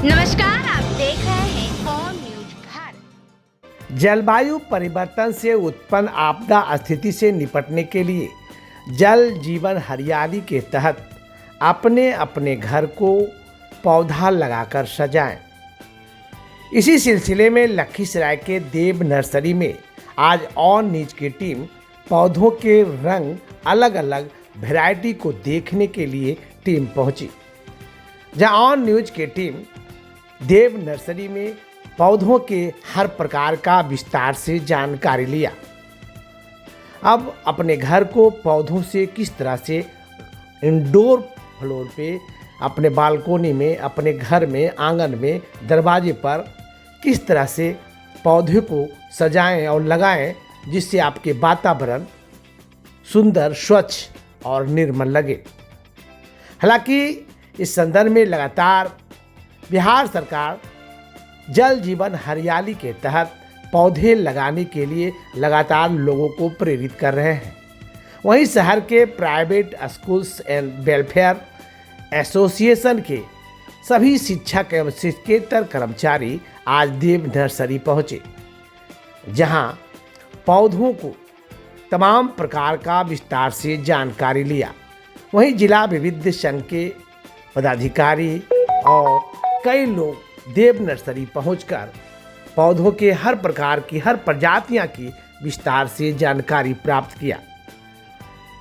नमस्कार, आप देख रहे हैं कौन न्यूज भारत। जलवायु परिवर्तन से उत्पन्न आपदा स्थिति से निपटने के लिए जल जीवन हरियाली के तहत अपने अपने घर को पौधा लगाकर सजाएं। इसी सिलसिले में लखीसराय के देव नर्सरी में आज ऑन न्यूज की टीम पौधों के रंग अलग अलग वैरायटी को देखने के लिए टीम पहुंची, जहां ऑन न्यूज की टीम देव नर्सरी में पौधों के हर प्रकार का विस्तार से जानकारी लिया। अब अपने घर को पौधों से किस तरह से इंडोर फ्लोर पे, अपने बालकोनी में, अपने घर में, आंगन में, दरवाजे पर किस तरह से पौधे को सजाएं और लगाएं जिससे आपके वातावरण सुंदर, स्वच्छ और निर्मल लगे। हालांकि इस संदर्भ में लगातार बिहार सरकार जल जीवन हरियाली के तहत पौधे लगाने के लिए लगातार लोगों को प्रेरित कर रहे हैं। वहीं शहर के private schools and welfare association के सभी शिक्षक एवं शिक्षकेतर कर्मचारी आज देव नर्सरी पहुंचे, जहां पौधों को तमाम प्रकार का विस्तार से जानकारी लिया। वहीं जिला विविध संघ के पदाधिकारी और कई लोग देव नर्सरी पहुंचकर पौधों के हर प्रकार की, हर प्रजातियां की विस्तार से जानकारी प्राप्त किया।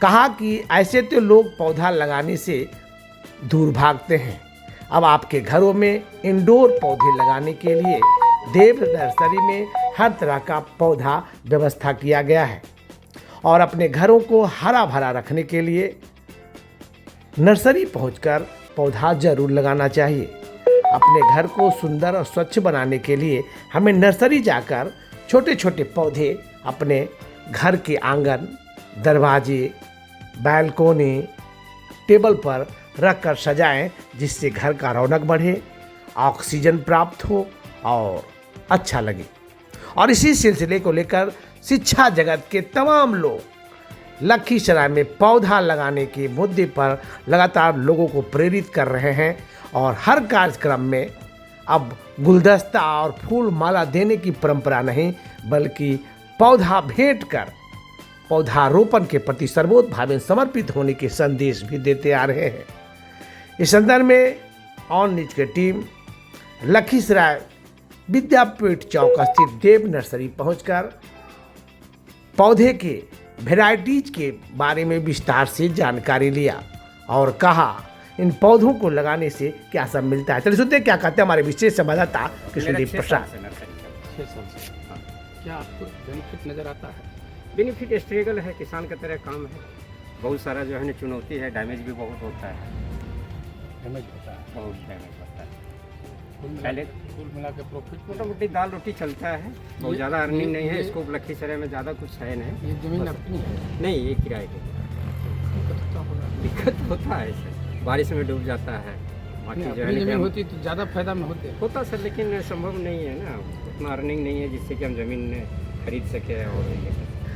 कहा कि ऐसे तो लोग पौधा लगाने से दूर भागते हैं, अब आपके घरों में इंडोर पौधे लगाने के लिए देव नर्सरी में हर तरह का पौधा व्यवस्था किया गया है और अपने घरों को हरा भरा रखने के लिए नर्सरी पहुंचकर पौधा जरूर लगाना चाहिए। अपने घर को सुंदर और स्वच्छ बनाने के लिए हमें नर्सरी जाकर छोटे छोटे पौधे अपने घर के आंगन, दरवाजे, बालकोनी, टेबल पर रखकर सजाएं, जिससे घर का रौनक बढ़े, ऑक्सीजन प्राप्त हो और अच्छा लगे। और इसी सिलसिले को लेकर शिक्षा जगत के तमाम लोग लखीसराय में पौधा लगाने के मुद्दे पर लगातार लोगों को प्रेरित कर रहे हैं और हर कार्यक्रम में अब गुलदस्ता और फूल माला देने की परंपरा नहीं, बल्कि पौधा भेंट कर पौधारोपण के प्रति सर्वोत भावे समर्पित होने के संदेश भी देते आ रहे हैं। इस संदर्भ में ऑन न्यूज की टीम लखीसराय विद्यापीठ चौक स्थित देव नर्सरी पहुंचकर पौधे के वैरायटीज के बारे में विस्तार से जानकारी लिया और कहा इन पौधों को लगाने से क्या सब मिलता है। चलिए सुनते हैं क्या कहते हैं हमारे विशेष संवाददाता कृष्णदेव प्रसाद। क्या आपको बेनिफिट नज़र आता है? बेनिफिट स्ट्रगल है, किसान का तरह काम है, बहुत सारा जो है ना चुनौती है, डैमेज भी बहुत होता है, बहुत डैमेज होता है। पहले कुल मिला के प्रॉफिट मोटा मोटी दाल रोटी चलता है, बहुत ज़्यादा अर्निंग नहीं है। इसको लखीसराय में ज़्यादा कुछ है नहीं। ये जमीन अपनी है? नहीं, ये किराए की। दिक्कत होता है सर, बारिश में डूब जाता है। बाकी जो है जमीन होती तो ज़्यादा फायदा में होता सर, लेकिन संभव नहीं है ना, उतना अर्निंग नहीं है जिससे कि हम ज़मीन खरीद सके। और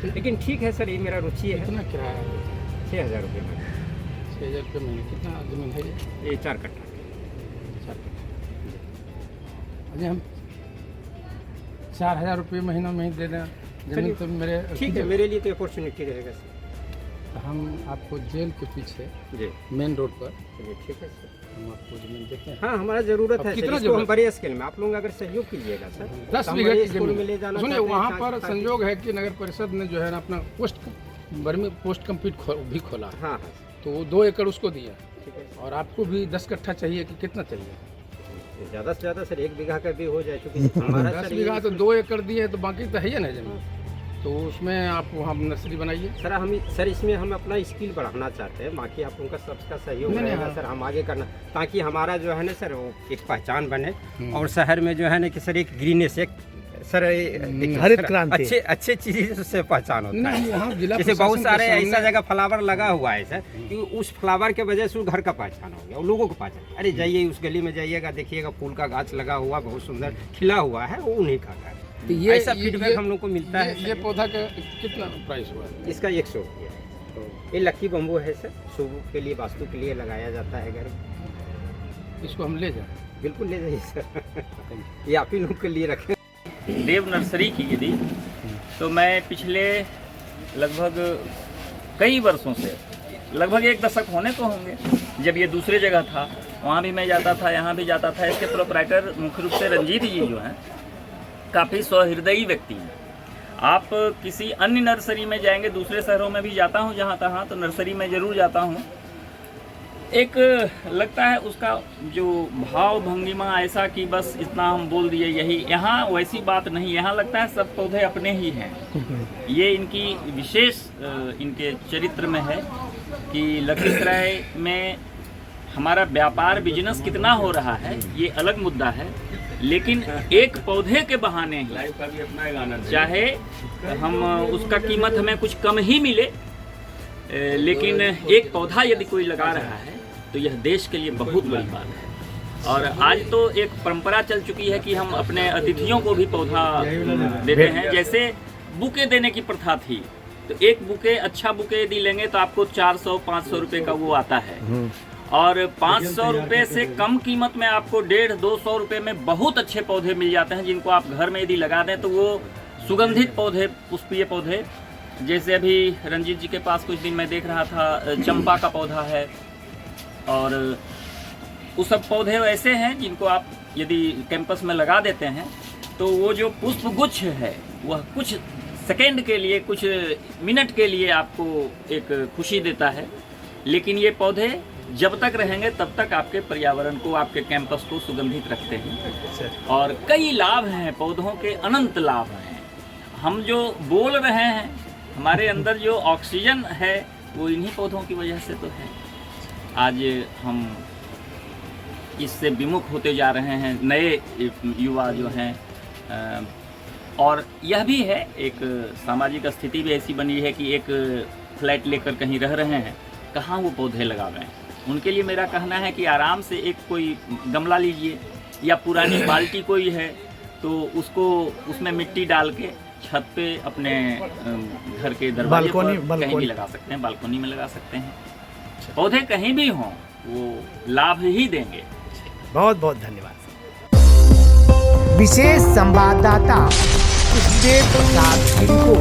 लेकिन ठीक है सर, ये मेरा रुचि है। कितना किराया है? 6,000 रुपये में। 6,000 रुपये महीने। कितना ज़मीन है ये? 4 कट्ठा। अरे हम 4,000 रुपये महीना में ही दे दें जमीन तो मेरे ठीक है, मेरे लिए तो अपॉर्चुनिटी रहेगा सर। तो हम आपको जेल के पीछे जी मेन रोड पर, चलिए ठीक है सर, हम आपको जमीन देते हैं। हाँ, हमारा ज़रूरत है कितना जो हम बड़े स्केल में आप लोग अगर सहयोग कीजिएगा सर। 10 बीघा की जमीन में ले जाना। सुनिए, वहाँ पर संयोग है कि नगर परिषद ने जो है ना अपना पोस्ट कंप्लीट भी खोला। हाँ, तो 2 एकड़ उसको दिया और आपको भी 10 कट्ठा चाहिए कि कितना चाहिए? ज़्यादा से ज़्यादा सर 1 बीघा का भी हो जाए, क्योंकि हमारा 10 बीघा तो 2 एकड़ दिए तो बाकी तो है ही ना जमीन, तो उसमें आप वहाँ नर्सरी बनाइए। सर इसमें हम अपना स्किल बढ़ाना चाहते हैं, बाकी आप उनका सबका सहयोग रहेगा सर, हम आगे करना, ताकि हमारा जो है ना सर वो एक पहचान बने और शहर में जो है ना कि सर एक ग्रीनेस, एक सर हरित क्रांति, अच्छे चीज़ से पहचान होता है। जैसे बहुत सारे ऐसा जगह फ्लावर लगा हुआ है सर, कि उस फ्लावर के वजह से उस घर का पहचान हो गया और लोगों को पहचान। अरे जाइए उस गली में जाइएगा, देखिएगा फूल का गाछ लगा हुआ, बहुत सुंदर खिला हुआ है, वो उन्हीं का घर। तो ये ऐसा फीडबैक हम लोग को मिलता है। ये पौधा का कितना प्राइस हुआ है? इसका 100 रुपया है। ये लकी बम्बू है सर, शुभ के लिए, वास्तु के लिए लगाया जाता है घर। इसको हम ले जाएं? बिल्कुल ले जाइए सर, ये आप ही लोग के लिए रखें। देव नर्सरी की यदि तो मैं पिछले लगभग कई वर्षों से, लगभग 1 दशक होने को होंगे, जब ये दूसरे जगह था वहाँ भी मैं जाता था, यहाँ भी जाता था। इसके प्रोप्राइटर मुख्य रूप से रंजीत जी जो हैं काफ़ी सहृदयी व्यक्ति हैं। आप किसी अन्य नर्सरी में जाएंगे, दूसरे शहरों में भी जाता हूँ जहाँ तहाँ, तो नर्सरी में ज़रूर जाता हूँ। एक लगता है उसका जो भाव भंगिमा ऐसा कि बस इतना हम बोल दिए यही, यहाँ वैसी बात नहीं। यहाँ लगता है सब पौधे अपने ही हैं। ये इनकी विशेष इनके चरित्र में है कि लखीसराय में हमारा व्यापार बिजनेस कितना हो रहा है ये अलग मुद्दा है, लेकिन एक पौधे के बहाने ही चाहे हम उसका कीमत हमें कुछ कम ही मिले, लेकिन एक पौधा यदि कोई लगा रहा है तो यह देश के लिए बहुत बड़ी बात है। और आज तो एक परंपरा चल चुकी है कि हम अपने अतिथियों को भी पौधा देते हैं। जैसे बुके देने की प्रथा थी, तो एक बुके, अच्छा बुके यदि लेंगे तो आपको 400-500 रुपये का वो आता है, और 500 रुपये से कम कीमत में आपको 150-200 रुपये में बहुत अच्छे पौधे मिल जाते हैं, जिनको आप घर में यदि लगा दें तो वो सुगंधित पौधे, पुष्पीय पौधे, जैसे अभी रंजीत जी के पास कुछ दिन मैं देख रहा था चंपा का पौधा है, और वो सब पौधे ऐसे हैं जिनको आप यदि कैंपस में लगा देते हैं तो वो जो पुष्प गुच्छ है वह कुछ सेकेंड के लिए, कुछ मिनट के लिए आपको एक खुशी देता है, लेकिन ये पौधे जब तक रहेंगे तब तक आपके पर्यावरण को, आपके कैंपस को सुगंधित रखते हैं। और कई लाभ हैं पौधों के, अनंत लाभ हैं। हम जो बोल रहे हैं, हमारे अंदर जो ऑक्सीजन है वो इन्हीं पौधों की वजह से तो है। आज हम इससे विमुख होते जा रहे हैं, नए युवा जो हैं, और यह भी है एक सामाजिक स्थिति भी ऐसी बनी है कि एक फ्लैट लेकर कहीं रह रहे हैं, कहाँ वो पौधे लगावें। उनके लिए मेरा कहना है कि आराम से एक कोई गमला लीजिए, या पुरानी बाल्टी कोई है तो उसको, उसमें मिट्टी डाल के छत पे अपने घर के दरवाजे पर कहीं भी लगा सकते हैं, बालकोनी में लगा सकते हैं। पौधे कहीं भी हों वो लाभ ही देंगे। बहुत बहुत धन्यवाद। विशेष संवाददाता सुखदेव प्रसाद सिंह को